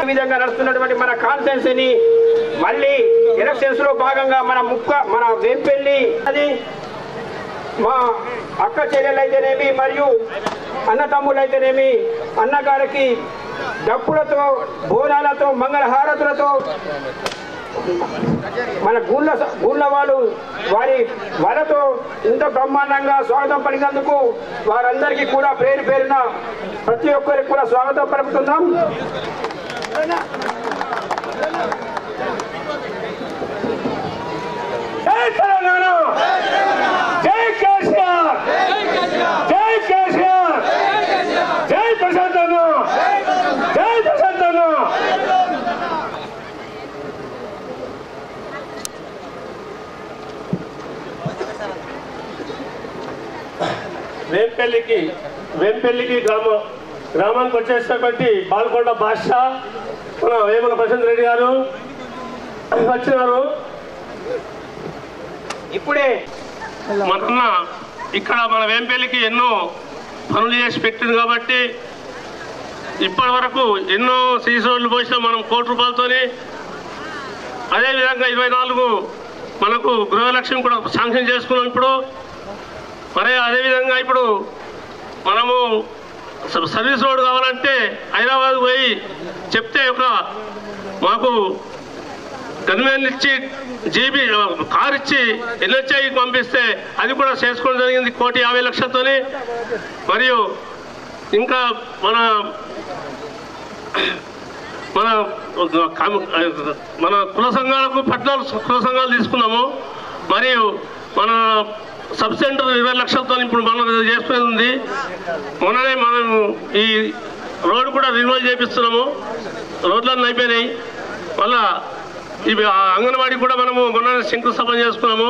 విధంగా నడుస్తున్నటువంటి మన కాన్స్టిట్యున్సీని మళ్ళీ ఎలక్షన్స్ లో భాగంగా మన వేంపల్లి అది మా అక్క చెల్లెలైతేనేమి మరియు అన్నతమ్ములైతేనేమి అన్నగారికి డప్పులతో బోనాలతో మంగళహారతులతో మన గూళ్ళ వాళ్ళు వాళ్ళతో ఇంత బ్రహ్మాండంగా స్వాగతం పలికినందుకు వారందరికీ కూడా పేరు పేరున ప్రతి ఒక్కరికి కూడా స్వాగతం పలుకుతున్నాం. జై తెలంగాణ, జై కేసీఆర్, జై కేసీఆర్, జై ప్రశాంతన్న, జై ప్రశాంతన్న. వేంపల్లికి గ్రామానికి వచ్చేసినటువంటి బాల్కొండ బాద్షా మన వేముల ప్రశాంత్ రెడ్డి గారు వచ్చినారు. ఇప్పుడే మన ఇక్కడ మన వేంపల్లికి ఎన్నో పనులు చేసి పెట్టింది కాబట్టి ఇప్పటి వరకు ఎన్నో సీసీ రోడ్లు పోసినా మనం ₹1,00,00,000 అదేవిధంగా 24 మనకు గృహలక్ష్మి కూడా శాంక్షన్ చేసుకున్నాం. ఇప్పుడు మరి అదేవిధంగా ఇప్పుడు మనము సర్వీస్ రోడ్ కావాలంటే హైదరాబాద్ పోయి చెప్తే మాకు గన్మెన్ ఇచ్చి జీబీ కార్ ఇచ్చి ఎన్హెచ్ఐకి పంపిస్తే అది కూడా చేసుకోవడం జరిగింది ₹1,50,00,000తోని. మరియు ఇంకా మన మన మన కుల సంఘాలకు 14 కుల సంఘాలు తీసుకున్నాము. మరియు మన సబ్ సెంటర్ 20 లక్షలతో ఇప్పుడు మనం చేసుకునేది. మొన్ననే మనం ఈ రోడ్డు కూడా రిన్యూవల్ చేపిస్తున్నాము. రోడ్లన్నీ అయిపోయినాయి. మళ్ళా ఇవి అంగన్వాడీ కూడా మనము మొన్న శంకుస్థాపన చేసుకున్నాము.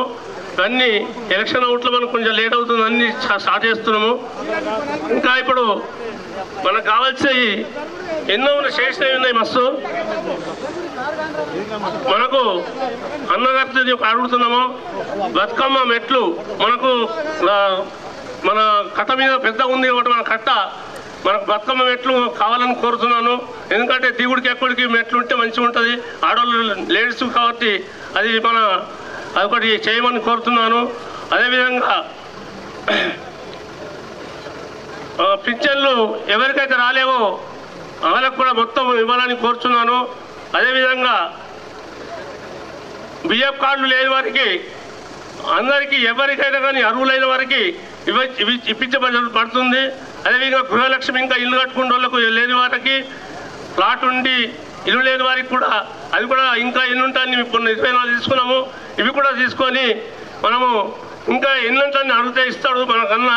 అన్నీ ఎలక్షన్ అవుట్లో మనకు కొంచెం లేట్ అవుతుంది, అన్నీ స్టార్ట్ చేస్తున్నాము. ఇంకా ఇప్పుడు మనకు కావాల్సినవి ఎన్నో చేసినవి ఉన్నాయి మస్తు. మనకు అన్నగారితో అడుగుతున్నాము బతుకమ్మ మెట్లు మనకు మన కట్ట మీద పెద్దగా ఉంది కాబట్టి మన కట్ట మనకు బతుకమ్మ మెట్లు కావాలని కోరుతున్నాను. ఎందుకంటే దిగుడికి ఎక్కడికి మెట్లు ఉంటే మంచిగా ఉంటుంది. ఆడవాళ్ళు లేడీస్ కాబట్టి అదొకటి చేయమని కోరుతున్నాను. అదేవిధంగా పింఛన్లు ఎవరికైతే రాలేవో వాళ్ళకు కూడా మొత్తం ఇవ్వాలని కోరుతున్నాను. అదేవిధంగా బిఎఫ్ కార్డులు లేని వారికి అందరికీ ఎవరికైనా కానీ అర్హులైన వారికి ఇప్పించబడుతుంది. అదేవిధంగా గృహలక్ష్మి ఇంకా ఇల్లు కట్టుకునే వాళ్ళకు లేని వారికి ప్లాట్ ఉండి ఇల్లు లేని వారికి కూడా అది కూడా ఇంకా ఎన్ని ఉంటాయని కొన్ని 24 తీసుకున్నాము. ఇవి కూడా తీసుకొని మనము ఇంకా ఎన్నంటాన్ని అడిగితే ఇస్తాడు మనకన్నా.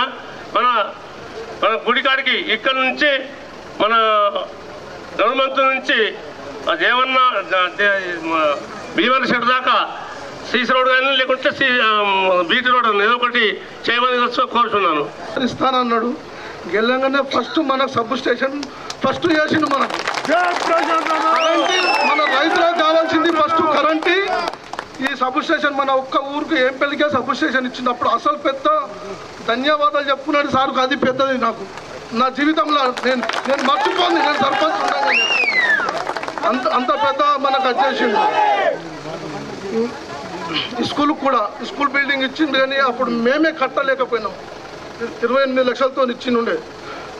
మన గుడికాడికి ఇక్కడ నుంచి మన గవర్నమెంట్ నుంచి దేవన్న భీమన షెడ్ దాకా సీసీ రోడ్ కానీ లేకుంటే బీటీ రోడ్ ఏదో ఒకటి చేయమని కోరుతున్నాను. ఇస్తానన్నాడు. గెలంగానే ఫస్ట్ మన సబ్ స్టేషన్ ఫస్ట్ చేసిండు. మన రైతులకు కావాల్సింది ఫస్ట్ కరెంటు. ఈ సబ్ స్టేషన్ మన ఒక్క ఊరికి వేంపల్లికే సబ్ స్టేషన్ ఇచ్చినప్పుడు అసలు పెద్ద ధన్యవాదాలు చెప్పుకున్నాడు సార్కు. అది పెద్దది నాకు నా జీవితంలో నేను మర్చిపోయింది. నేను సర్పంచ్ ఉండగానే అంత పెద్ద మనకు వచ్చేసిండు. స్కూల్ కూడా స్కూల్ బిల్డింగ్ ఇచ్చిండు కానీ అప్పుడు మేమే కట్టలేకపోయినాం. 28 లక్షలతో ఇచ్చిండే.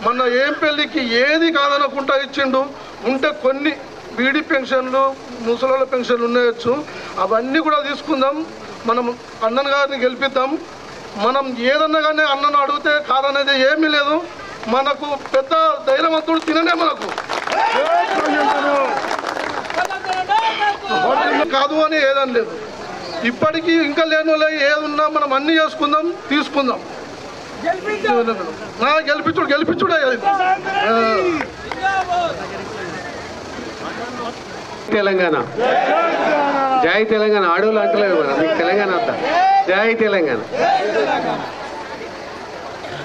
మన వేంపల్లికి ఏది కాదనకుండా ఇచ్చిండు. ఉంటే కొన్ని బీడీ పెన్షన్లు ముసలాళ్ళ పెన్షన్లు ఉన్నాయచ్చు, అవన్నీ కూడా తీసుకుందాం. మనం అన్నన్ గారిని గెలిపిద్దాం. మనం ఏదన్నా కానీ అన్నను అడిగితే కాదనేది ఏమీ లేదు. మనకు పెద్ద ధైర్యవంతుడు తిననే మనకు కాదు అని ఏదని లేదు. ఇప్పటికీ ఇంకా లేని వాళ్ళు ఏదున్నా మనం అన్నీ చేసుకుందాం, తీసుకుందాం. గెలిపించుడే. తెలంగాణ జై తెలంగాణ. ఆడవాళ్ళు అంటలేదు మన మీకు తెలంగాణ అంతా జై తెలంగాణ.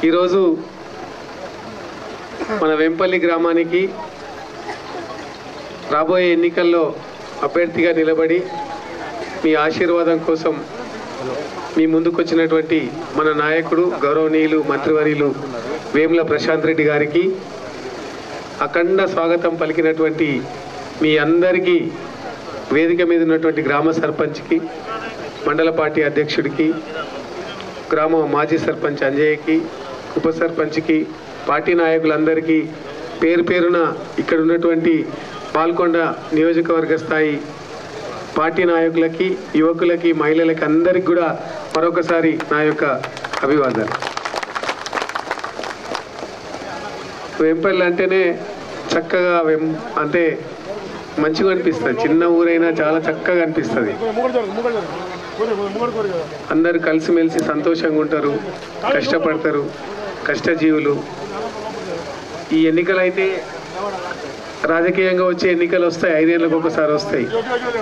ఈరోజు మన వేంపల్లి గ్రామానికి రాబోయే ఎన్నికల్లో అభ్యర్థిగా నిలబడి మీ ఆశీర్వాదం కోసం మీ ముందుకు వచ్చినటువంటి మన నాయకుడు గౌరవనీయులు మంత్రివర్యులు వేముల ప్రశాంత్ రెడ్డి గారికి అఖండ స్వాగతం పలికినటువంటి మీ అందరికీ, వేదిక మీద ఉన్నటువంటి గ్రామ సర్పంచ్కి, మండల పార్టీ అధ్యక్షుడికి, గ్రామ మాజీ సర్పంచ్ అంజయ్యకి, ఉప సర్పంచ్కి, పార్టీ నాయకులందరికీ పేరు పేరున ఇక్కడ ఉన్నటువంటి పాల్కొండ నియోజకవర్గ స్థాయి పార్టీ నాయకులకి, యువకులకి, మహిళలకి అందరికి కూడా మరొకసారి నా యొక్క అభివాదాలు. వేంపల్లి అంటేనే చక్కగా అంటే మంచిగా అనిపిస్తుంది. చిన్న ఊరైనా చాలా చక్కగా అనిపిస్తుంది. అందరు కలిసిమెలిసి సంతోషంగా ఉంటారు, కష్టపడతారు, కష్టజీవులు. ఈ ఎన్నికలు అయితే రాజకీయంగా వచ్చే ఎన్నికలు వస్తాయి, 5 ఏళ్ళకి ఒకసారి వస్తాయి.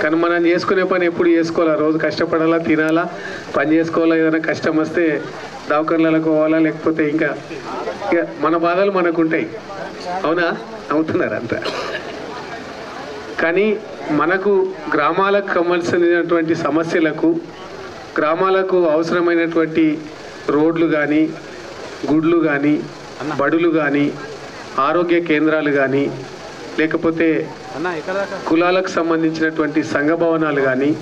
కానీ మనం చేసుకునే పని ఎప్పుడు చేసుకోవాలా, రోజు కష్టపడాలా, తినాలా, పని చేసుకోవాలా. ఏదైనా కష్టం వస్తే దవాఖానలకు పోవాలా, లేకపోతే ఇంకా మన బాధలు మనకు ఉంటాయి. అవునా? అవుతున్నారు అంతా. కానీ మనకు గ్రామాలకు సంబంధించినటువంటి సమస్యలకు, గ్రామాలకు అవసరమైనటువంటి రోడ్లు కానీ, గుడ్లు కానీ, బడులు కానీ, ఆరోగ్య కేంద్రాలు కానీ, లేకపోతే కులాలకు సంబంధించినటువంటి సంఘ భవనాలు కానీ,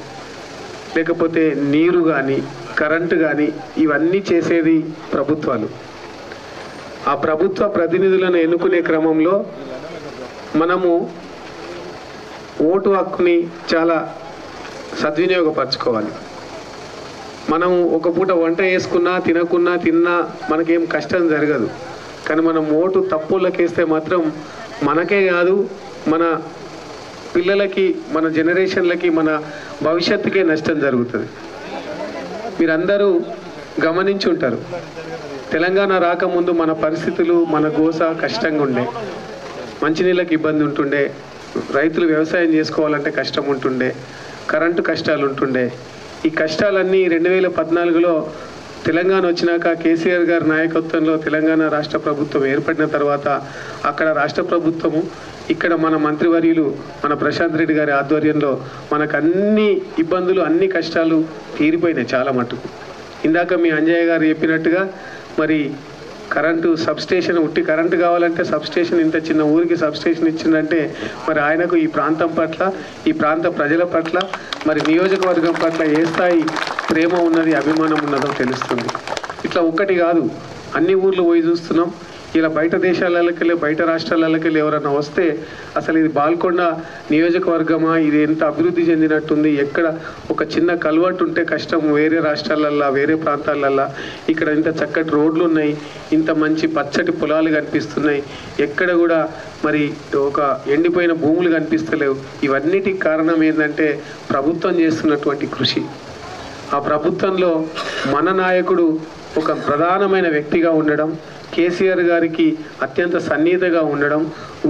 లేకపోతే నీరు కానీ, కరెంటు కానీ, ఇవన్నీ చేసేది ప్రభుత్వాలు. ఆ ప్రభుత్వ ప్రతినిధులను ఎన్నుకునే క్రమంలో మనము ఓటు హక్కుని చాలా సద్వినియోగపరచుకోవాలి. మనం ఒక పూట వంట వేసుకున్నా, తిన్నా మనకేం కష్టం జరగదు. కానీ మనం ఓటు తప్పులకేస్తే మాత్రం మనకే కాదు, మన పిల్లలకి, మన జనరేషన్లకి, మన భవిష్యత్తుకే నష్టం జరుగుతుంది. మీరందరూ గమనించి ఉంటారు, తెలంగాణ రాకముందు మన పరిస్థితులు, మన గోస కష్టంగా ఉండే. మంచినీళ్ళకి ఇబ్బంది ఉంటుండే, రైతులు వ్యవసాయం చేసుకోవాలంటే కష్టం ఉంటుండే, కరెంటు కష్టాలు ఉంటుండే. ఈ కష్టాలన్నీ 2014లో తెలంగాణ వచ్చినాక కేసీఆర్ గారి నాయకత్వంలో తెలంగాణ రాష్ట్ర ప్రభుత్వం ఏర్పడిన తర్వాత అక్కడ రాష్ట్ర ప్రభుత్వము, ఇక్కడ మన మంత్రివర్యులు మన ప్రశాంత్ రెడ్డి గారి ఆధ్వర్యంలో మనకు అన్ని ఇబ్బందులు, అన్ని కష్టాలు తీరిపోయినాయి చాలా మటుకు. ఇందాక మీ అంజయ్య గారు చెప్పినట్టుగా మరి కరెంటు సబ్స్టేషన్, ఉట్టి కరెంటు కావాలంటే సబ్స్టేషన్, ఇంత చిన్న ఊరికి సబ్స్టేషన్ ఇచ్చిందంటే మరి ఆయనకు ఈ ప్రాంతం పట్ల, ఈ ప్రాంత ప్రజల పట్ల, మరి నియోజకవర్గం పట్ల ఏ స్థాయి ప్రేమ ఉన్నది, అభిమానం ఉన్నదో తెలుస్తుంది. ఇట్లా ఒక్కటి కాదు, అన్ని ఊర్లు పోయి చూస్తున్నాం. ఇలా బయట దేశాలకెళ్ళి, బయట రాష్ట్రాలకెళ్ళి ఎవరైనా వస్తే అసలు ఇది బాల్కొండ నియోజకవర్గమా, ఇది ఎంత అభివృద్ధి చెందినట్టుంది, ఎక్కడ ఒక చిన్న కల్వర్ట్ ఉంటే కష్టం వేరే రాష్ట్రాలల్లో, వేరే ప్రాంతాలల్లో, ఇక్కడ ఇంత చక్కటి రోడ్లు ఉన్నాయి, ఇంత మంచి పచ్చటి పొలాలు కనిపిస్తున్నాయి, ఎక్కడ కూడా మరి ఒక ఎండిపోయిన భూములు కనిపిస్తలేవు. ఇవన్నిటికి కారణం ఏంటంటే ప్రభుత్వం చేస్తున్నటువంటి కృషి. ఆ ప్రభుత్వంలో మన నాయకుడు ఒక ప్రధానమైన వ్యక్తిగా ఉండడం, కేసీఆర్ గారికి అత్యంత సన్నిహితంగా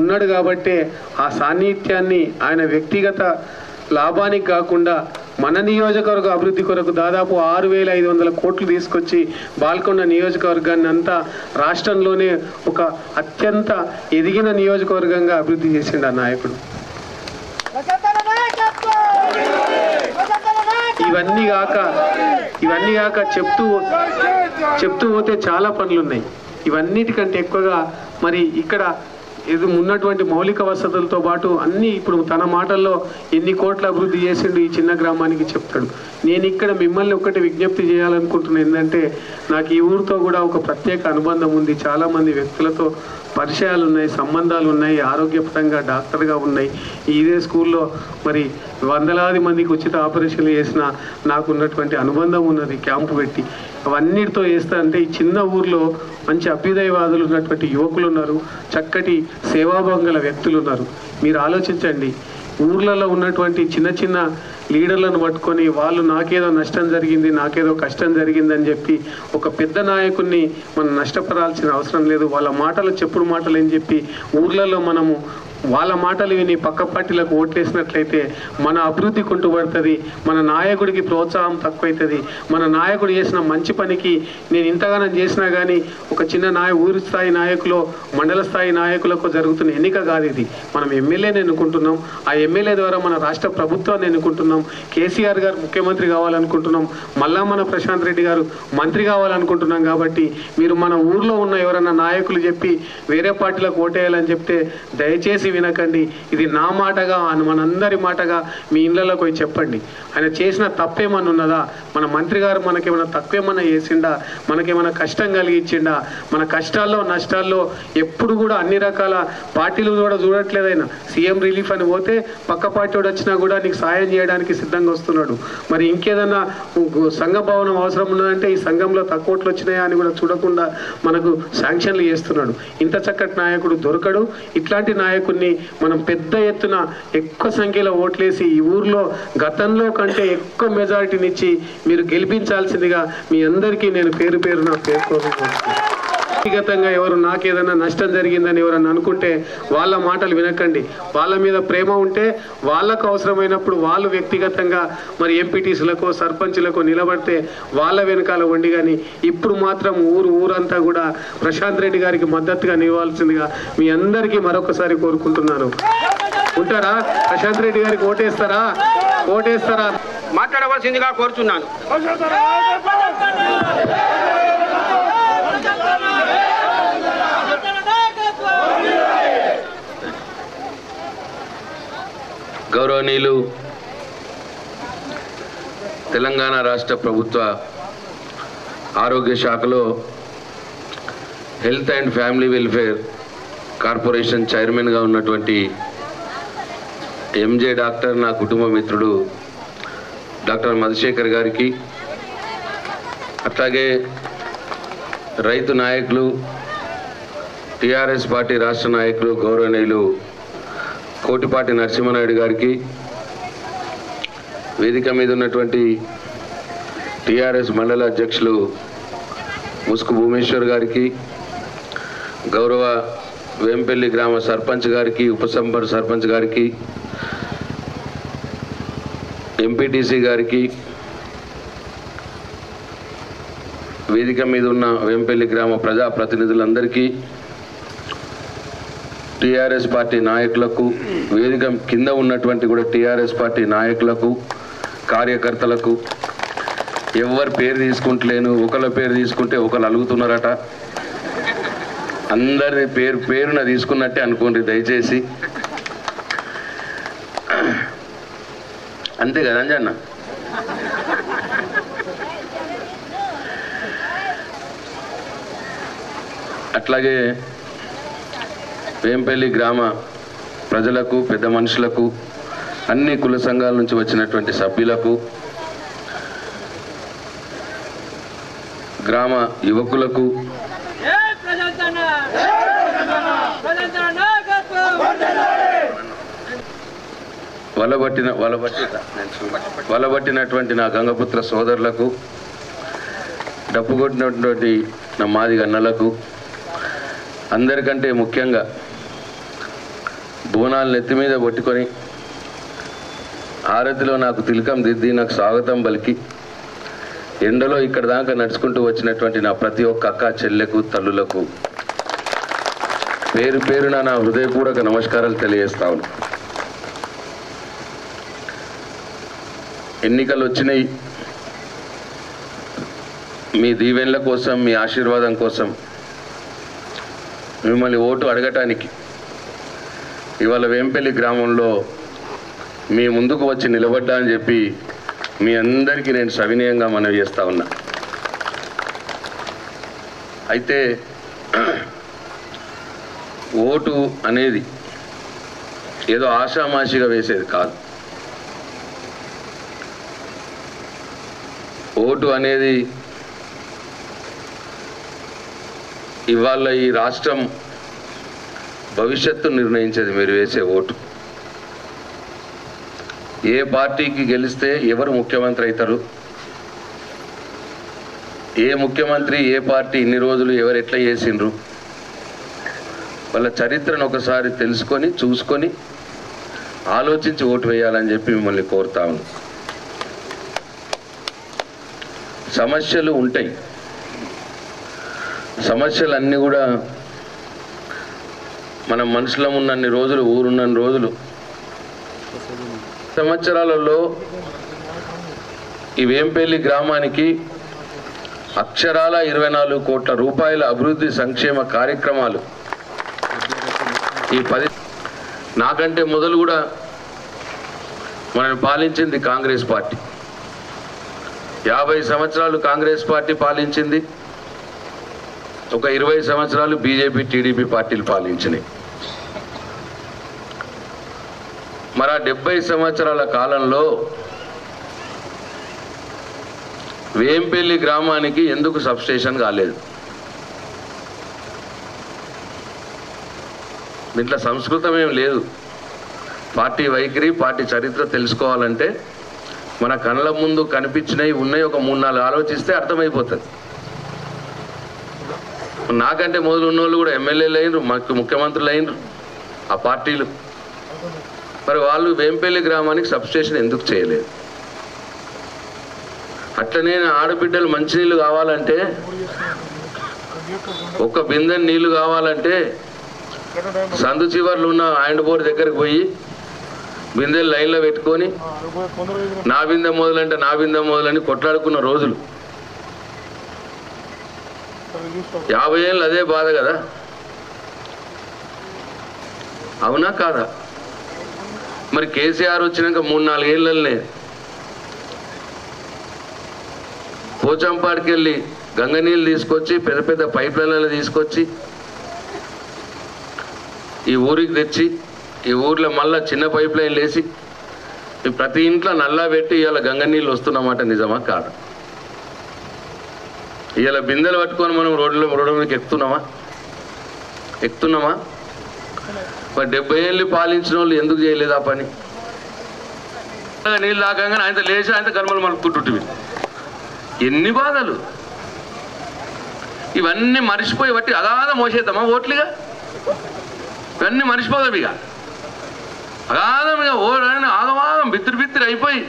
ఉన్నాడు కాబట్టే ఆ సాన్నిహిత్యాన్ని ఆయన వ్యక్తిగత లాభానికి కాకుండా మన నియోజకవర్గ అభివృద్ధి కొరకు దాదాపు 6,500 కోట్లు తీసుకొచ్చి బాల్కొండ నియోజకవర్గాన్ని అంతా రాష్ట్రంలోనే ఒక అత్యంత ఎదిగిన నియోజకవర్గంగా అభివృద్ధి చేసిండు ఆ నాయకుడు. ఇవన్నీ కాక చెప్తూ పోతే చాలా పనులు ఉన్నాయి. ఇవన్నిటికంటే ఎక్కువగా మరి ఇక్కడ ఇది ఉన్నటువంటి మౌలిక వసతులతో పాటు అన్నీ ఇప్పుడు తన మాటల్లో ఎన్ని కోట్ల అభివృద్ధి చేసిండు ఈ చిన్న గ్రామానికి చెప్తాడు. నేను ఇక్కడ మిమ్మల్ని ఒకటి విజ్ఞప్తి చేయాలనుకుంటున్నాను ఏంటంటే, నాకు ఈ ఊరితో కూడా ఒక ప్రత్యేక అనుబంధం ఉంది. చాలామంది వ్యక్తులతో పరిచయాలు ఉన్నాయి, సంబంధాలు ఉన్నాయి, ఆరోగ్యపరంగా డాక్టర్గా ఉన్నాయి. ఇదే స్కూల్లో మరి వందలాది మందికి ఉచిత ఆపరేషన్లు చేసిన నాకు ఉన్నటువంటి అనుబంధం ఉన్నది. క్యాంపు పెట్టి అవన్నిటితో చేస్తా అంటే ఈ చిన్న ఊర్లో మంచి అభ్యుదయవాదులు ఉన్నటువంటి యువకులు ఉన్నారు, చక్కటి సేవాభంగల వ్యక్తులు ఉన్నారు. మీరు ఆలోచించండి, ఊర్లలో ఉన్నటువంటి చిన్న చిన్న లీడర్లను పట్టుకొని వాళ్ళు నాకేదో నష్టం జరిగింది, నాకేదో కష్టం జరిగిందని చెప్పి ఒక పెద్ద నాయకుడిని మనం నష్టపడాల్సిన అవసరం లేదు. వాళ్ళ మాటలు చెప్పుడు మాటలు అని చెప్పి ఊర్లలో మనము వాళ్ళ మాటలు విని పక్క పార్టీలకు ఓట్లేసినట్లయితే మన అభివృద్ధి కుంటుపడుతుంది, మన నాయకుడికి ప్రోత్సాహం తక్కువవుతుంది. మన నాయకుడు చేసిన మంచి పనికి నేను ఇంతగానం చేసినా కానీ ఒక చిన్న ఊరి స్థాయి నాయకులు, మండల స్థాయి నాయకులకు జరుగుతున్న ఎన్నిక కాదు ఇది. మనం ఎమ్మెల్యేని ఎన్నుకుంటున్నాం, ఆ ఎమ్మెల్యే ద్వారా మన రాష్ట్ర ప్రభుత్వాన్ని ఎన్నుకుంటున్నాం. కేసీఆర్ గారు ముఖ్యమంత్రి కావాలనుకుంటున్నాం, మళ్ళా మన ప్రశాంత్ రెడ్డి గారు మంత్రి కావాలనుకుంటున్నాం. కాబట్టి మీరు మన ఊర్లో ఉన్న ఎవరైనా నాయకులు చెప్పి వేరే పార్టీలకు ఓటేయాలని చెప్తే దయచేసి వినకండి. ఇది నా మాటగా, మనందరి మాటగా మీ ఇళ్లలోకి పోయి చెప్పండి. ఆయన చేసిన తప్పేమన్నా ఉన్నదా? మన మంత్రి గారు మనకేమైనా తక్కువేమన్నా చేసిండా? మనకేమైనా కష్టం కలిగించిండా? మన కష్టాల్లో నష్టాల్లో ఎప్పుడు కూడా అన్ని రకాల పార్టీలు కూడా చూడట్లేదు. ఆయన సీఎం రిలీఫ్ అని పోతే పక్క పార్టీ వాడు వచ్చినా కూడా నీకు సాయం చేయడానికి సిద్ధంగా వస్తున్నాడు. మరి ఇంకేదన్నా సంఘ భవనం అవసరం ఉన్నదంటే ఈ సంఘంలో తక్కువ ఓట్లు వచ్చినాయా అని కూడా చూడకుండా మనకు శాంక్షన్లు చేస్తున్నాడు. ఇంత చక్కటి నాయకుడు దొరకడు. ఇట్లాంటి నాయకుడిని మనం పెద్ద ఎత్తున ఎక్కువ సంఖ్యలో ఓట్లేసి ఈ ఊర్లో గతంలో కంటే ఎక్కువ మెజారిటీనిచ్చి మీరు గెలిపించాల్సిందిగా మీ అందరికీ నేను పేరు పేరున పేర్కొనుకుంటున్నాను. వ్యక్తిగతంగా ఎవరు నాకేదైనా నష్టం జరిగిందని ఎవరన్నా అనుకుంటే వాళ్ళ మాటలు వినకండి. వాళ్ళ మీద ప్రేమ ఉంటే వాళ్ళకు అవసరమైనప్పుడు వాళ్ళు వ్యక్తిగతంగా మరి ఎంపీటీసీలకు సర్పంచ్లకు నిలబడితే వాళ్ళ వెనకాల ఉండి, కానీ ఇప్పుడు మాత్రం ఊరంతా కూడా ప్రశాంత్ రెడ్డి గారికి మద్దతుగా నిలవాల్సిందిగా మీ అందరికీ మరొకసారి కోరుకుంటున్నాను. ఉంటారా? ప్రశాంత్ రెడ్డి గారికి ఓటేస్తారా? మాట్లాడవలసిందిగా కోరుచున్నాను. గౌరవనీయులు తెలంగాణ రాష్ట్ర ప్రభుత్వ ఆరోగ్య శాఖలో health and family welfare corporation చైర్మన్గా ఉన్నటువంటి ఎంజే డాక్టర్, నా కుటుంబ మిత్రుడు డాక్టర్ మధుశేఖర్ గారికి, అట్లాగే రైతు నాయకులు, టీఆర్ఎస్ పార్టీ రాష్ట్ర నాయకులు గౌరవనీయులు కోటిపాటి నరసింహనాయుడు గారికి, వేదిక మీద ఉన్నటువంటి టీఆర్ఎస్ మండల అధ్యక్షులు ముసుకు భూమేశ్వర్ గారికి, గౌరవ వేంపల్లి గ్రామ సర్పంచ్ గారికి, సర్పంచ్ గారికి, ఎంపీటీసీ గారికి, వేదిక మీద ఉన్న వేంపల్లి గ్రామ ప్రజాప్రతినిధులందరికీ, టీఆర్ఎస్ పార్టీ నాయకులకు, వేదిక కింద ఉన్నటువంటి కూడా టీఆర్ఎస్ పార్టీ నాయకులకు, కార్యకర్తలకు, ఎవరి పేరు తీసుకుంటలేను, ఒకళ్ళ పేరు తీసుకుంటే ఒకళ్ళు అలుగుతున్నారట. అందరి పేరున తీసుకున్నట్టే అనుకోండి దయచేసి. అంతే కదా అంజన్న? అట్లాగే వేంపల్లి గ్రామ ప్రజలకు, పెద్ద మనుషులకు, అన్ని కుల సంఘాల నుంచి వచ్చినటువంటి సభ్యులకు, గ్రామ యువకులకు, వలబట్టినటువంటి నా గంగపుత్ర సోదరులకు, డప్పు కొట్టినటువంటి నా మాదిగ అన్నలకు, అందరికంటే ముఖ్యంగా బోనాలు నెత్తి మీద పట్టుకొని హారతిలో నాకు తిలకం దిద్ది నాకు స్వాగతం పలికి ఎండలో ఇక్కడ దాకా నడుచుకుంటూ వచ్చినటువంటి నా ప్రతి ఒక్క అక్క చెల్లెకు, తల్లులకు పేరు పేరున నా హృదయపూర్వక నమస్కారాలు తెలియజేస్తాను. ఎన్నికలు వచ్చినాయి, మీ దీవెనల కోసం, మీ ఆశీర్వాదం కోసం మిమ్మల్ని ఓటు అడగటానికి ఇవాళ వేంపల్లి గ్రామంలో మీ ముందుకు వచ్చి నిలబడ్డా అని చెప్పి మీ అందరికీ నేను సవినయంగా మనవి చేస్తా ఉన్నా. అయితే ఓటు అనేది ఏదో ఆషామాషిగా వేసేది కాదు. ఓటు అనేది ఇవాళ ఈ రాష్ట్రం భవిష్యత్తు నిర్ణయించేది మీరు వేసే ఓటు. ఏ పార్టీకి గెలిస్తే ఎవరు ముఖ్యమంత్రి అవుతారు, ఏ ముఖ్యమంత్రి, ఏ పార్టీ ఇన్ని రోజులు ఎవరు ఎట్లా చేసిండ్రు, వాళ్ళ చరిత్రను ఒకసారి తెలుసుకొని చూసుకొని ఆలోచించి ఓటు వేయాలని చెప్పి మిమ్మల్ని కోరుతా ఉన్నాను. సమస్యలు ఉంటాయి, సమస్యలన్నీ కూడా మన మనసులో ఉన్నన్ని రోజులు, ఊరున్నన్ని రోజులు, సంవత్సరాలలో ఈ వేంపల్లి గ్రామానికి అక్షరాల 24 కోట్ల రూపాయల అభివృద్ధి సంక్షేమ కార్యక్రమాలు ఈ 10 నాకంటే మొదలు కూడా మనల్ని పాలించింది కాంగ్రెస్ పార్టీ. 50 సంవత్సరాలు కాంగ్రెస్ పార్టీ పాలించింది, ఒక 20 సంవత్సరాలు బీజేపీ టీడీపీ పార్టీలు పాలించినాయి. మరి 70 సంవత్సరాల కాలంలో వేంపల్లి గ్రామానికి ఎందుకు సబ్స్టేషన్ కాలేదు? దీంట్లో సంస్కృతం ఏం లేదు. పార్టీ వైఖరి, పార్టీ చరిత్ర తెలుసుకోవాలంటే మన కళ్ళ ముందు కనిపించినవి ఉన్నాయి, ఒక 3-4 ఆలోచిస్తే అర్థమైపోతుంది. నాకంటే మొదలు ఉన్నోళ్ళు కూడా ఎమ్మెల్యేలు అయినరు, ముఖ్యమంత్రులు అయినరు ఆ పార్టీలు. మరి వాళ్ళు వేంపల్లి గ్రామానికి సబ్స్టేషన్ ఎందుకు చేయలేదు? అట్లనే ఆడబిడ్డలు మంచినీళ్ళు కావాలంటే, ఒక బిందె నీళ్లు కావాలంటే సందు చివర్లు ఉన్న ఆయన బోర్ దగ్గరికి పోయి బిందెలు లైన్లో పెట్టుకొని నా బిందె మొదలంటే నా బిందె మొదలని కొట్లాడుకున్న రోజులు. 50 ఏళ్ళు అదే బాధ కదా, అవునా కాదా? మరి కేసీఆర్ వచ్చినాక 3-4 ఏళ్ళనే పోచంపాడికి వెళ్ళి గంగ నీళ్ళు తీసుకొచ్చి పెద్ద పెద్ద పైప్ లైన్లలో తీసుకొచ్చి ఈ ఊరికి తెచ్చి, ఈ ఊర్లో మళ్ళా చిన్న పైప్ లైన్లు వేసి ప్రతి ఇంట్లో నల్లా పెట్టి ఇవాళ గంగ నీళ్ళు వస్తున్నమాట నిజమా కాదా? ఇవాళ బిందెలు పట్టుకొని మనం రోడ్ల మీదకి ఎక్కుతున్నామా? మరి 70 ఏళ్ళు పాలించిన వాళ్ళు ఎందుకు చేయలేదు ఆ పని? నీళ్ళు తాకంగానే ఆయన లేచి ఆయన కర్మలు మలుపుకుంటుంటివి. ఎన్ని బాధలు! ఇవన్నీ మర్చిపోయి బట్టి అగాధ మోసేద్దామా ఓట్లుగా? ఇవన్నీ మర్చిపోదాం ఇక, అగాధం ఇక ఓడని ఆగమాగం బిత్తిరి అయిపోయి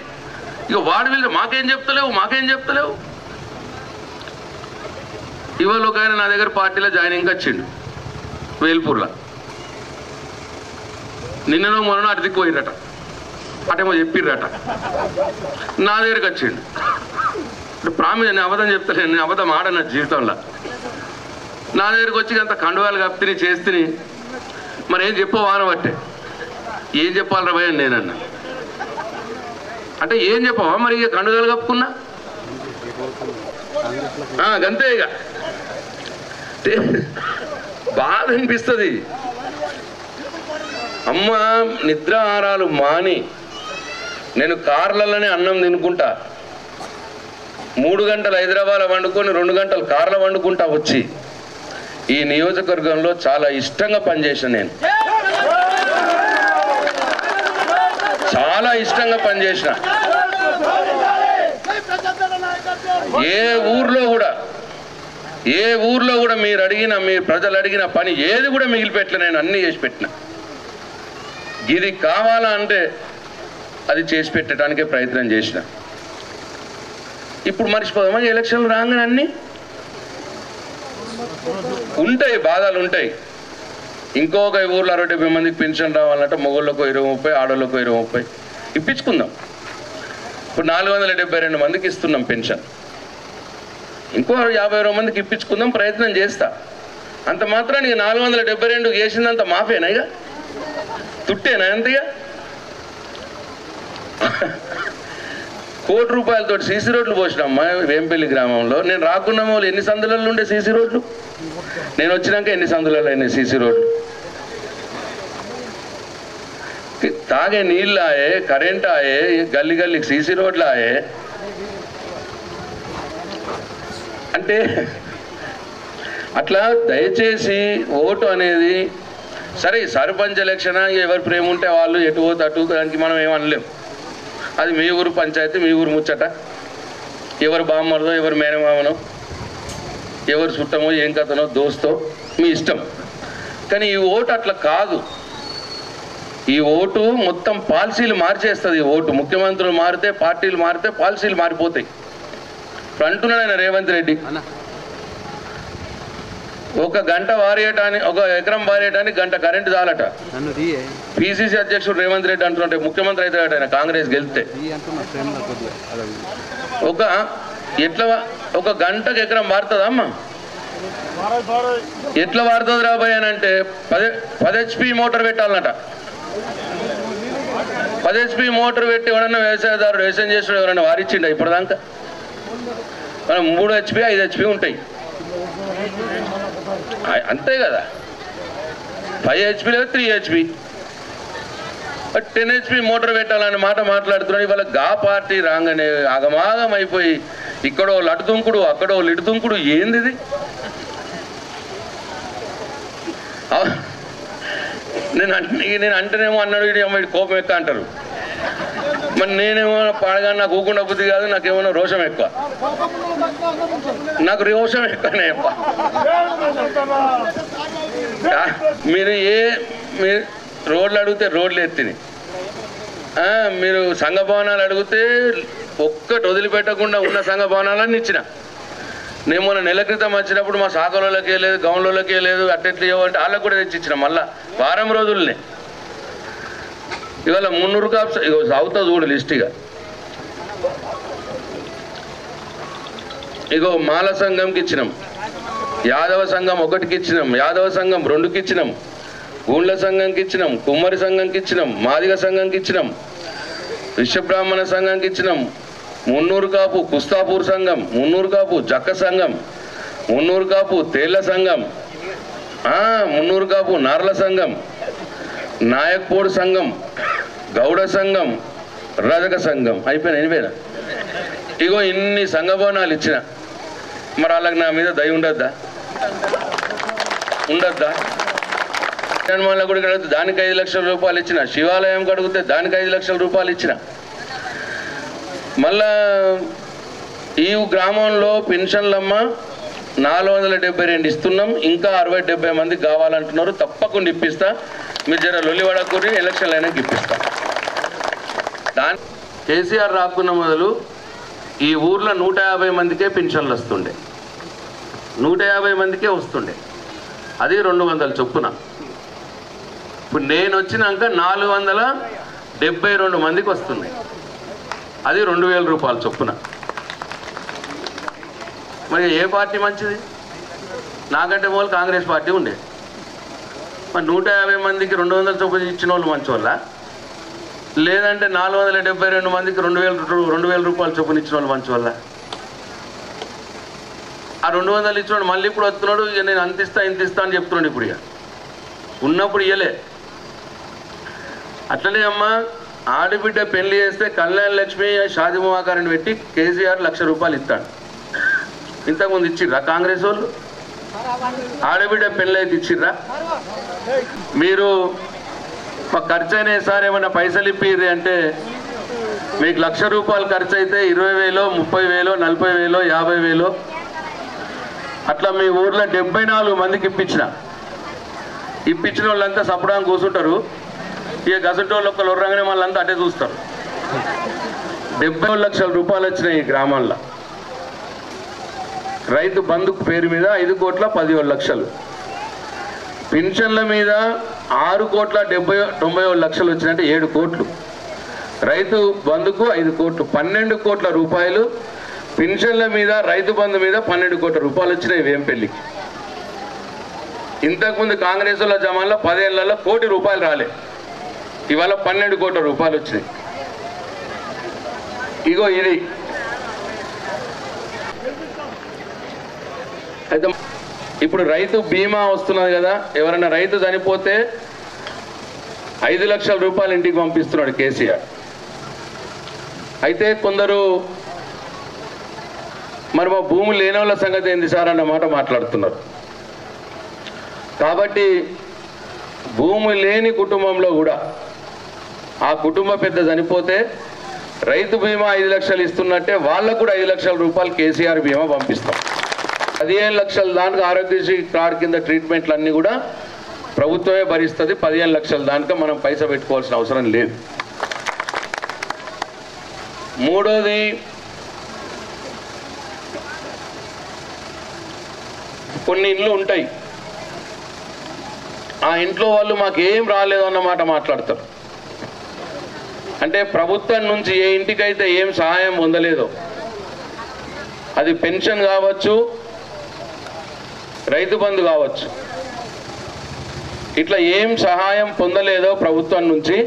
ఇక వాడు వీళ్ళు మాకేం చెప్తలేవు. ఇవాళ ఒక ఆయన నా దగ్గర పార్టీలో జాయినింగ్ వచ్చిండు వేల్పూర్లో. నిన్ననో మొన్న అటు దిక్కుపోయిరట, అటేమో చెప్పిర్రట. నా దగ్గరికి వచ్చిండు. ప్రామిస్, నేను అబద్ధం చెప్తలేను, నేను అబద్ధం ఆడన జీవితంలో. నా దగ్గరికి వచ్చి అంత కండువాలు కప్తిని చేస్తుని, మరి ఏం చెప్పవా అనబట్టే. ఏం చెప్పాలరా భయ నేనన్నా అంటే, ఏం చెప్పవా మరి? ఇక కండువాలు కప్పుకున్నా గంతే. ఇక బాధ అనిపిస్తుంది. అమ్మ నిద్రాహారాలు మాని నేను కార్లలోనే అన్నం తినుకుంటా, 3 గంటలు హైదరాబాద్ వండుకొని 2 గంటలు కార్లో వండుకుంటా వచ్చి ఈ నియోజకవర్గంలో చాలా ఇష్టంగా పనిచేసిన. నేను చాలా ఇష్టంగా పనిచేసిన. ఏ ఊర్లో కూడా మీరు అడిగిన, మీ ప్రజలు అడిగిన పని ఏది కూడా మిగిలిపెట్టలే. నేను అన్నీ చేసి పెట్టిన. ఇది కావాలా అంటే అది చేసి పెట్టడానికే ప్రయత్నం చేసిన. ఇప్పుడు మర్చిపోదామా? ఎలక్షన్లు రాగానే అన్నీ ఉంటాయి, బాధలు ఉంటాయి. ఇంకొక ఊర్లో 60-70 మందికి పెన్షన్ రావాలంటే మగోళ్ళకు 20-30, ఆడోళ్ళకు 20-30 ఇప్పించుకుందాం. ఇప్పుడు 472 మందికి ఇస్తున్నాం పెన్షన్. ఇంకో 50 మందికి ఇప్పించుకుందాం, ప్రయత్నం చేస్తా. అంత మాత్రానికి 472 చేసిందంత మాఫేనా? ఇక తుట్టేనా అంతగా? 1 కోటి రూపాయలతో సీసీ రోడ్లు పోసినమ్మా వేంపల్లి గ్రామంలో. నేను రాకున్న వాళ్ళు ఎన్ని సందులలో ఉండే సీసీ రోడ్లు, నేను వచ్చినాక ఎన్ని సందులలో అయినాయి సీసీ రోడ్లు. తాగే నీళ్ళు ఆయే, కరెంట్ ఆయే, గల్లీకి సీసీ రోడ్లు ఆయే. అంటే అట్లా దయచేసి ఓటు అనేది సరే, సర్పంచ్ ఎలక్షన్ ఎవరి ప్రేమ ఉంటే వాళ్ళు ఎటు పోతే అటు, దానికి మనం ఏమనలేం. అది మీ ఊరు పంచాయతీ, మీ ఊరు ముచ్చట. ఎవరు బామ్మరదో, ఎవరు మేనమామనో, ఎవరు చుట్టమో, ఏం కథనో, దోస్తో మీ ఇష్టం. కానీ ఈ ఓటు అట్లా కాదు. ఈ ఓటు మొత్తం పాలసీలు మార్చేస్తుంది. ఈ ఓటు ముఖ్యమంత్రులు మారితే, పార్టీలు మారితే పాలసీలు మారిపోతాయి. ఇప్పుడు అంటున్నాడు ఆయన రేవంత్ రెడ్డి, ఒక గంట వారేయటానికి, ఒక ఎకరం వారేయటానికి గంట కరెంటు చాలట. పిసిసి అధ్యక్షుడు రేవంత్ రెడ్డి అంటున్నట్టే ముఖ్యమంత్రి అయితే ఆయన కాంగ్రెస్ గెలిస్తే ఒక గంటకు ఎకరం వారుతుందా అమ్మా? ఎట్లా వారుతుంది రాబోయే అని అంటే 10 HP మోటార్ పెట్టాలన్నట. 10 HP మోటార్ పెట్టి ఎవరన్నా వ్యవసాయదారుడు వ్యవసాయం చేసిన ఎవరన్నా వారిచ్చిండ ఇప్పటిదాకా? మనం 3 HP 5 HP ఉంటాయి అంతే కదా. 5 HP లేదా 3 HP 10 HP మోటార్ పెట్టాలనే మాట మాట్లాడుతున్నాడు. ఇవాళ గా పార్టీ రాగానే ఆగమాగం అయిపోయి ఇక్కడో లటుతుంకుడు అక్కడో లిడుతుంకుడు. ఏంది ఇది? నేను అంటేనేమో అన్నాడు వీడి అమ్మాయి కోపం ఎక్కువ అంటారు. మరి నేనేమో పాడగా నాకు ఊకుండా బుద్ధి కాదు, నాకేమో రోషం ఎక్కువ. నాకు రోషం ఎక్కువనే ఎక్కువ. మీరు మీరు రోడ్లు అడిగితే రోడ్లు ఎత్తిని, మీరు సంఘ భవనాలు అడిగితే ఒక్కటి వదిలిపెట్టకుండా ఉన్న సంఘ భవనాలన్నీ ఇచ్చిన. నేను మొన్న నెల క్రితం వచ్చినప్పుడు మా శాఖలకే లేదు, గౌన్లకే లేదు, అట్టెట్లు ఇవ్వంటే వాళ్ళకు కూడా తెచ్చి ఇచ్చిన. మళ్ళా వారం రోజుల్ని ఇవాళ 300 కాప్స్ అవుతా చూడు లిస్ట్గా. ఇగో మాల సంఘంకి ఇచ్చినాం, యాదవ సంఘం 1కి ఇచ్చినాం, యాదవ సంఘం 2కి ఇచ్చినాం, గూండ్ల సంఘంకి ఇచ్చినాం, కుమ్మరి సంఘంకి ఇచ్చినాం, మాదిగ సంఘంకి ఇచ్చినాం, విశ్వబ్రాహ్మణ సంఘంకి ఇచ్చినాం, 300 కాపు కుస్తాపూర్ సంఘం, 300 కాపు జక్క సంఘం, 300 కాపు తేళ్ల సంఘం, 300 కాపు నార్ల సంఘం, నాయక్పోడు సంఘం, గౌడ సంఘం, రజక సంఘం. అయిపోయినా 80. ఇగో ఇన్ని సంఘ భవనాలు ఇచ్చిన. మరి వాళ్ళకి నా మీద దయ ఉండద్దా? హనుమాన్ల గుడికి అడిగితే దానికి 5 లక్షల రూపాయలు ఇచ్చిన. శివాలయంకి అడిగితే దానికి 5 లక్షల రూపాయలు ఇచ్చిన. మళ్ళా ఈ గ్రామంలో పెన్షన్లమ్మ 472 ఇస్తున్నాం. ఇంకా 60-70 మందికి కావాలంటున్నారు. తప్పకుండా ఇప్పిస్తా. మీరు జర లొల్లి పడకూరి, ఎలక్షన్లు అయినాక ఇప్పిస్తా. కేసీఆర్ రాకున్న మొదలు ఈ ఊర్లో 150 మందికే పెన్షన్లు వస్తుండే, 150 మందికే వస్తుండే. అది 200 చొప్పున. ఇప్పుడు నేను వచ్చినాక 472 మందికి వస్తున్నాయి. అది 2000 రూపాయలు చొప్పున. మరి ఏ పార్టీ మంచిది? నాకంటే మూలు కాంగ్రెస్ పార్టీ ఉండే. మరి 150 మందికి 200 చొప్పున ఇచ్చిన వాళ్ళు మంచి వాళ్ళ, లేదంటే 472 మందికి 2000 రూపాయలు చొప్పున ఇచ్చిన వాళ్ళు మంచి వాళ్ళ? ఆ 200 ఇచ్చినాడు మళ్ళీ ఇప్పుడు వస్తున్నాడు, ఇక నేను అంతిస్తా ఇంతిస్తా అని చెప్తున్నాడు. ఇప్పుడు ఇక ఉన్నప్పుడు ఇయ్యలే. అట్లనే అమ్మ ఆడబిడ్డ పెళ్లి చేస్తే కళ్యాణ లక్ష్మి షాది మువాకారిని పెట్టి కేసీఆర్ 1,00,000 రూపాయలు ఇస్తాడు. ఇంతకుముందు ఇచ్చిర్రా కాంగ్రెస్ వాళ్ళు? ఆడబిడ్డ పెళ్ళి అయితే ఇచ్చిర్రా? మీరు ఖర్చు అయినా సార్ ఏమైనా పైసలు ఇప్పిర్రి అంటే మీకు 1,00,000 రూపాయలు ఖర్చు అయితే 20,000, 30,000, 40,000, 50,000 అట్లా మీ ఊర్లో 74 మందికి ఇప్పించిన వాళ్ళంతా సపడానికి కూర్చుంటారు. ఇక గసంటి వాళ్ళు ఒక్కరు రాగానే వాళ్ళంతా అటే చూస్తారు. 70 లక్షల రూపాయలు వచ్చినాయి ఈ గ్రామాల్లో. రైతు బంధుకు పేరు మీద 5,17 లక్షలు, పెన్షన్ల మీద 6,90 లక్షలు వచ్చినట్టే 7 కోట్లు. రైతు బంధుకు 5 కోట్లు, 12 కోట్ల రూపాయలు. పెన్షన్ల మీద, రైతు బంధు మీద 12 కోట్ల రూపాయలు వచ్చినాయి వేంపల్లికి. ఇంతకుముందు కాంగ్రెస్ వాళ్ళ జమాన్లో 10 ఏళ్లలో 1 కోటి రూపాయలు రాలే. ఇవాళ 12 కోట్ల రూపాయలు వచ్చినాయి. ఇగో ఇది అయితే ఇప్పుడు రైతు బీమా వస్తున్నది కదా. ఎవరైనా రైతు చనిపోతే 5 లక్షల రూపాయలు ఇంటికి పంపిస్తున్నాడు కేసీఆర్. అయితే కొందరు మరి మా భూములు లేని వాళ్ళ సంగతి ఏంది సార్ అన్న మాట మాట్లాడుతున్నారు. కాబట్టి భూమి లేని కుటుంబంలో కూడా ఆ కుటుంబ పెద్ద చనిపోతే రైతు బీమా 5 లక్షలు ఇస్తున్నట్టే వాళ్ళకు కూడా 5 లక్షల రూపాయలు కేసీఆర్ బీమా పంపిస్తాం. 15 లక్షల దానికి ఆరోగ్యశ్రీ కార్డు కింద ట్రీట్మెంట్లు అన్నీ కూడా ప్రభుత్వమే భరిస్తుంది. 15 లక్షల దానిక మనం పైసా పెట్టుకోవాల్సిన అవసరం లేదు. మూడోది, కొన్ని ఇండ్లు ఉంటాయి, ఆ ఇంట్లో వాళ్ళు మాకేం రాలేదు అన్నమాట మాట్లాడతారు. అంటే ప్రభుత్వం నుంచి ఏ ఇంటికైతే ఏం సహాయం పొందలేదో, అది పెన్షన్ కావచ్చు, రైతు బంధు కావచ్చు, ఇట్లా ఏం సహాయం పొందలేదో ప్రభుత్వం నుంచి,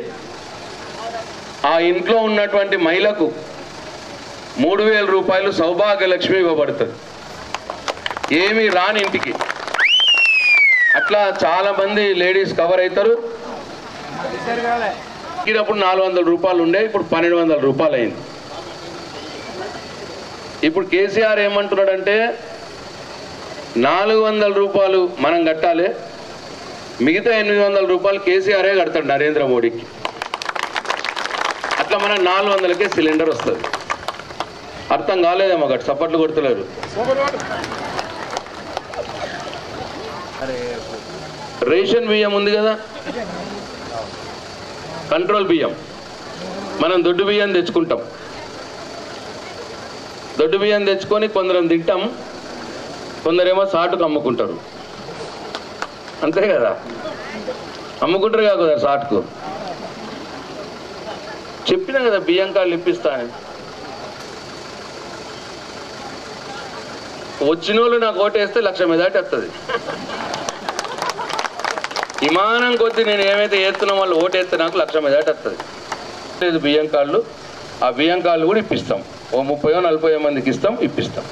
ఆ ఇంట్లో ఉన్నటువంటి మహిళకు 3000 రూపాయలు సౌభాగ్యలక్ష్మి ఇవ్వబడుతుంది, ఏమీ రాని ఇంటికి. అట్లా చాలామంది లేడీస్ కవర్ అవుతారు. అప్పుడు 400 రూపాయలు ఉండే, ఇప్పుడు 1200 రూపాయలు అయింది. ఇప్పుడు కేసీఆర్ ఏమంటున్నాడంటే 400 రూపాయలు మనం కట్టాలి, మిగతా 800 రూపాయలు కేసీఆరే కడతాడు నరేంద్ర మోడీకి. అట్లా మనం 400కే సిలిండర్ వస్తుంది. అర్థం కాలేదేమో, గట్టి సపోర్ట్లు కొడతలేరు. రేషన్ బియ్యం ఉంది కదా, కంట్రోల్ బియ్యం, మనం దొడ్డు బియ్యం తెచ్చుకుంటాం. దొడ్డు బియ్యం తెచ్చుకొని కొందరం తింటాం, కొందరేమో సాటుకు అమ్ముకుంటారు. అంతే కదా, అమ్ముకుంటారు కదా సాటుకు. చెప్పినా కదా బియ్యం కార్డులు ఇప్పిస్తాను. వచ్చిన వాళ్ళు నాకు ఓటేస్తే 1,00,000 మీద వస్తుంది. విమానం కొద్ది నేను ఏమైతే వేస్తున్నా వాళ్ళు ఓటేస్తే నాకు 1,00,000 మీద వస్తుంది. లేదు బియ్యం కార్డులు, ఆ బియ్యం కార్డులు కూడా ఇప్పిస్తాం. ఓ 30-40 మందికి ఇప్పిస్తాం.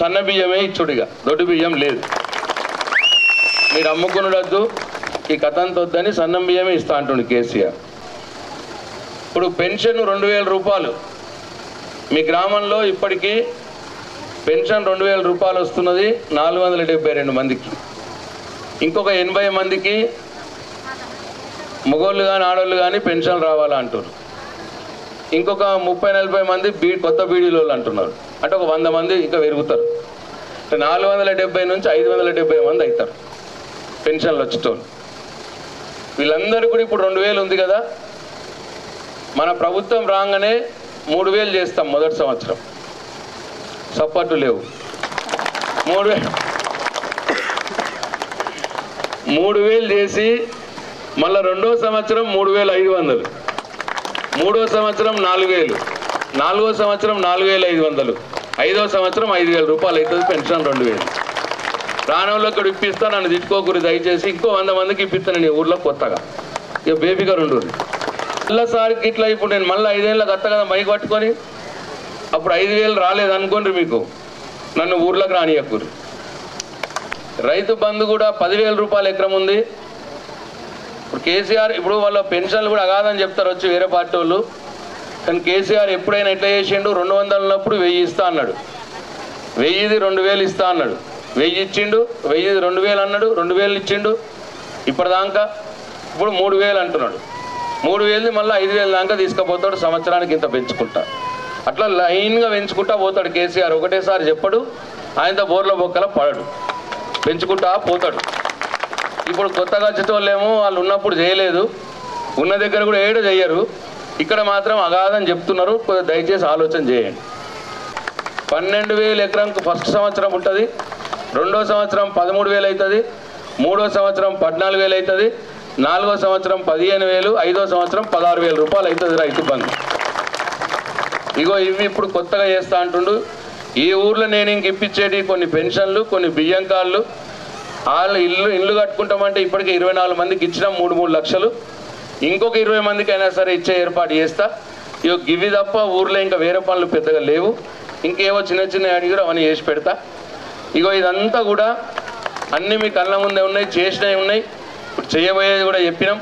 సన్న బియ్యమే ఇచ్చుడిగా, దొడ్డు బియ్యం లేదు. మీరు అమ్ముకునడద్దు, ఈ కథంతో వద్దని సన్నం బియ్యమే ఇస్తా అంటుండు కేసీఆర్. ఇప్పుడు పెన్షన్ 2000 రూపాయలు మీ గ్రామంలో ఇప్పటికీ పెన్షన్ 2000 రూపాయలు వస్తున్నది 472 మందికి. ఇంకొక 80 మందికి మగోళ్ళు కానీ ఆడోళ్ళు కానీ పెన్షన్ రావాలా అంటున్నారు. ఇంకొక 30-40 మంది కొత్త బీడీలో అంటున్నారు. అంటే ఒక 100 మంది ఇంకా పెరుగుతారు. 470 నుంచి 570 మంది అవుతారు పెన్షన్లు వచ్చేటోళ్ళు. వీళ్ళందరూ కూడా ఇప్పుడు 2000 ఉంది కదా, మన ప్రభుత్వం రాగానే 3000 చేస్తాం. మొదటి సంవత్సరం సపోర్టు లేవు. 3000 చేసి మళ్ళీ రెండో సంవత్సరం 3500, మూడో సంవత్సరం 4000, నాలుగో సంవత్సరం 4500, ఐదో సంవత్సరం 5000 రూపాయలు అవుతుంది పెన్షన్ 2000. రానోళ్ళకి కూడా ఇప్పిస్తా, నన్ను తిట్టుకోకూడదు దయచేసి. ఇంకో 100 మందికి ఇప్పిస్తాను నేను ఊర్లో కొత్తగా. ఇక బేబీగా 2 మళ్ళీసారికి ఇట్లా ఇప్పుడు నేను మళ్ళీ 5 ఏళ్ళకి వస్తా కదా మైక్ పట్టుకొని. అప్పుడు 5000 రాలేదనుకోండి, మీకు నన్ను ఊర్లోకి రానియకూరు. రైతు బంధు కూడా 10,000 రూపాయలు ఎకరం ఉంది. ఇప్పుడు కేసీఆర్ ఇప్పుడు వాళ్ళ పెన్షన్లు కూడా అగాదని చెప్తారు వచ్చి వేరే పార్టీ వాళ్ళు. కానీ కేసీఆర్ ఎప్పుడైనా ఎట్లా చేసిండు, 200 ఉన్నప్పుడు 1000 ఇస్తా అన్నాడు, 1000ది 2000 ఇస్తా అన్నాడు, 1000 ఇచ్చిండు, 1000ది 2000 అన్నాడు, 2000 ఇచ్చిండు. ఇప్పటిదాకా ఇప్పుడు 3000 అంటున్నాడు. 3000ది మళ్ళీ 5000 దాకా తీసుకుపోతాడు, సంవత్సరానికి ఇంత పెంచుకుంటా. అట్లా లైన్గా పెంచుకుంటా పోతాడు కేసీఆర్. ఒకటేసారి చెప్పడు, ఆయనతో బోర్ల బొక్కల పడడు, పెంచుకుంటా పోతాడు. ఇప్పుడు కొత్తగా వచ్చేటోళ్ళేమో వాళ్ళు ఉన్నప్పుడు చేయలేదు, ఉన్న దగ్గర కూడా ఏడు చేయరు, ఇక్కడ మాత్రం అగాధని చెప్తున్నారు. దయచేసి ఆలోచన చేయండి. 12,000 ఎకరంకు ఫస్ట్ సంవత్సరం ఉంటుంది, రెండో సంవత్సరం 13,000 అవుతుంది, మూడో సంవత్సరం 14,000 అవుతుంది, నాలుగో సంవత్సరం 15,000, ఐదో సంవత్సరం 16,000 రూపాయలు అవుతుంది రైతు బంధు. ఇగో ఇవి ఇప్పుడు కొత్తగా చేస్తా అంటుండు. ఈ ఊర్లో నేను ఇంక ఇప్పించేటి కొన్ని పెన్షన్లు, కొన్ని బియ్యం కార్డులు. వాళ్ళు ఇల్లు కట్టుకుంటామంటే ఇప్పటికే 24 మందికి ఇచ్చిన 3 లక్షలు. ఇంకొక 20 మందికి అయినా సరే ఇచ్చే ఏర్పాటు చేస్తా. ఇగో ఇవి తప్ప ఊర్లో ఇంకా వేరే పనులు పెద్దగా లేవు. ఇంకేవో చిన్న అడిగిరు అవన్నీ చేసి పెడతా. ఇగో ఇదంతా కూడా అన్నీ మీ కళ్ళ ముందే ఉన్నాయి, చేసినవి ఉన్నాయి, ఇప్పుడు చేయబోయేది కూడా చెప్పినాం.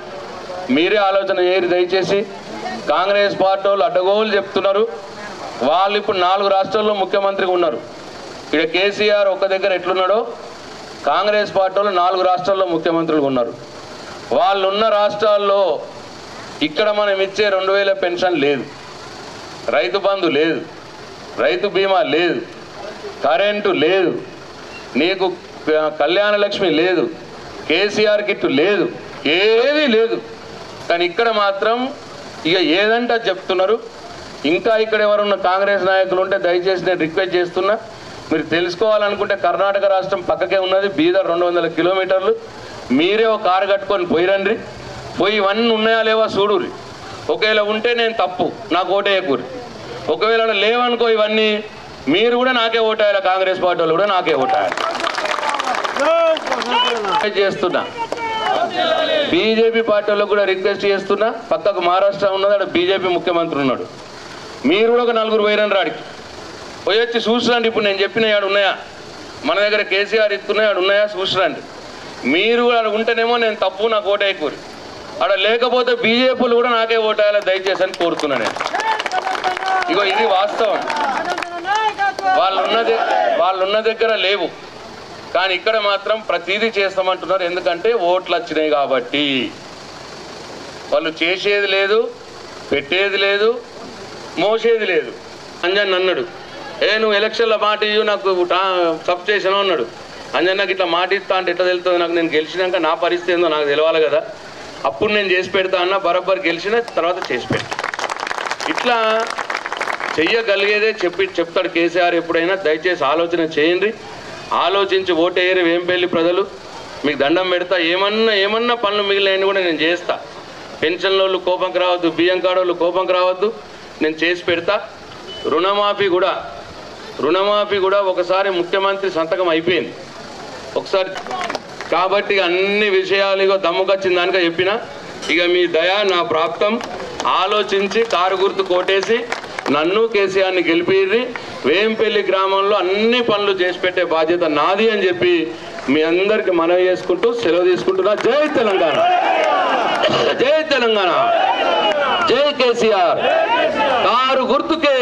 మీరే ఆలోచన చేయరు దయచేసి. కాంగ్రెస్ పార్టీ వాళ్ళు అడ్డగోలు చెప్తున్నారు. వాళ్ళు ఇప్పుడు 4 రాష్ట్రాల్లో ముఖ్యమంత్రిగా ఉన్నారు. ఇక్కడ కేసీఆర్ ఒక దగ్గర ఎట్లున్నాడో కాంగ్రెస్ పార్టీ వాళ్ళు 4 రాష్ట్రాల్లో ముఖ్యమంత్రులు ఉన్నారు. వాళ్ళు ఉన్న రాష్ట్రాల్లో ఇక్కడ మనం ఇచ్చే 2000 పెన్షన్ లేదు, రైతు బంధు లేదు, రైతు బీమా లేదు, కరెంటు లేదు, నీకు కళ్యాణ లక్ష్మి లేదు, కేసీఆర్ కిట్టు లేదు, ఏది లేదు. కానీ ఇక్కడ మాత్రం ఇక ఏదంటే అది చెప్తున్నారు. ఇంకా ఇక్కడ ఎవరున్న కాంగ్రెస్ నాయకులు ఉంటే దయచేసి నేను రిక్వెస్ట్ చేస్తున్నా, మీరు తెలుసుకోవాలనుకుంటే కర్ణాటక రాష్ట్రం పక్కకే ఉన్నది, బీదర్ 200 కిలోమీటర్లు. మీరే ఒక కారు కట్టుకొని పోయిరండి, పోయి ఇవన్నీ ఉన్నాయా లేవా చూడురి. ఒకవేళ ఉంటే నేను తప్పు, నాకు ఓటేయకూరి. ఒకవేళ లేవనుకో ఇవన్నీ, మీరు కూడా నాకే ఓటేయాలి, కాంగ్రెస్ పార్టీ వాళ్ళు కూడా నాకే ఓటేయాలి చేస్తున్నా. బీజేపీ పార్టీ వాళ్ళకు కూడా రిక్వెస్ట్ చేస్తున్నా, పక్కకు మహారాష్ట్ర ఉన్నది, అక్కడ బీజేపీ ముఖ్యమంత్రి ఉన్నాడు. మీరు కూడా ఒక 4 పోయిరండి రాడికి, పోయొచ్చి చూసిరండి. ఇప్పుడు నేను చెప్పిన ఆడు ఉన్నాయా, మన దగ్గర కేసీఆర్ ఇస్తున్నాయి ఆడు ఉన్నాయా చూసిరండి. మీరు ఆడ ఉంటేనేమో నేను తప్పు, నాకు ఓటేయకూరి. ఆడ లేకపోతే బీజేపీలు కూడా నాకే ఓటేయాలి దయచేసి అని కోరుతున్నా నేను. ఇగో ఇది వాస్తవం. వాళ్ళున్న దగ్గర లేవు, కానీ ఇక్కడ మాత్రం ప్రతిదీ చేస్తామంటున్నారు. ఎందుకంటే ఓట్లు వచ్చినాయి కాబట్టి. వాళ్ళు చేసేది లేదు, పెట్టేది లేదు, మోసేది లేదు. అంజన్ అన్నాడు, నువ్వు ఎలక్షన్లో మాట ఇవ్వు నాకు తప్పు చేసాను అన్నాడు. అంజన్ నాకు ఇట్లా మాట ఇస్తా అంటే ఎట్లా తెలుస్తుంది నాకు, నేను గెలిచినాక నా పరిస్థితి ఏందో నాకు తెలవాలి కదా, అప్పుడు నేను చేసి పెడతా అన్న. బరాబర్ గెలిచిన తర్వాత చేసి పెడతా. ఇట్లా చెయ్యగలిగేదే చెప్తాడు కేసీఆర్ ఎప్పుడైనా. దయచేసి ఆలోచన చేయండి, ఆలోచించి ఓటేయరు వేంపల్లి ప్రజలు. మీకు దండం పెడతా. ఏమన్నా పనులు మిగిలినవి కూడా నేను చేస్తా. పెన్షన్ల వాళ్ళు కోపంకి రావద్దు, బియ్యం కార్డు వాళ్ళు కోపంకి రావద్దు, నేను చేసి పెడతా. రుణమాఫీ కూడా ఒకసారి ముఖ్యమంత్రి సంతకం అయిపోయింది ఒకసారి. కాబట్టి అన్ని విషయాలు ఇగో దమ్ముకొచ్చిన దానిక చెప్పిన. ఇక మీ దయా నా ప్రాప్తం. ఆలోచించి కారు గుర్తు కోటేసి నన్ను కేసీఆర్ని గెలిపిర్రి. వేంపల్లి గ్రామంలో అన్ని పనులు చేసి పెట్టే బాధ్యత నాది అని చెప్పి మీ అందరికి మనవి చేసుకుంటూ సెలవు తీసుకుంటున్నా. జై తెలంగాణ, జై తెలంగాణ, జై కేసీఆర్. కారు గుర్తుకే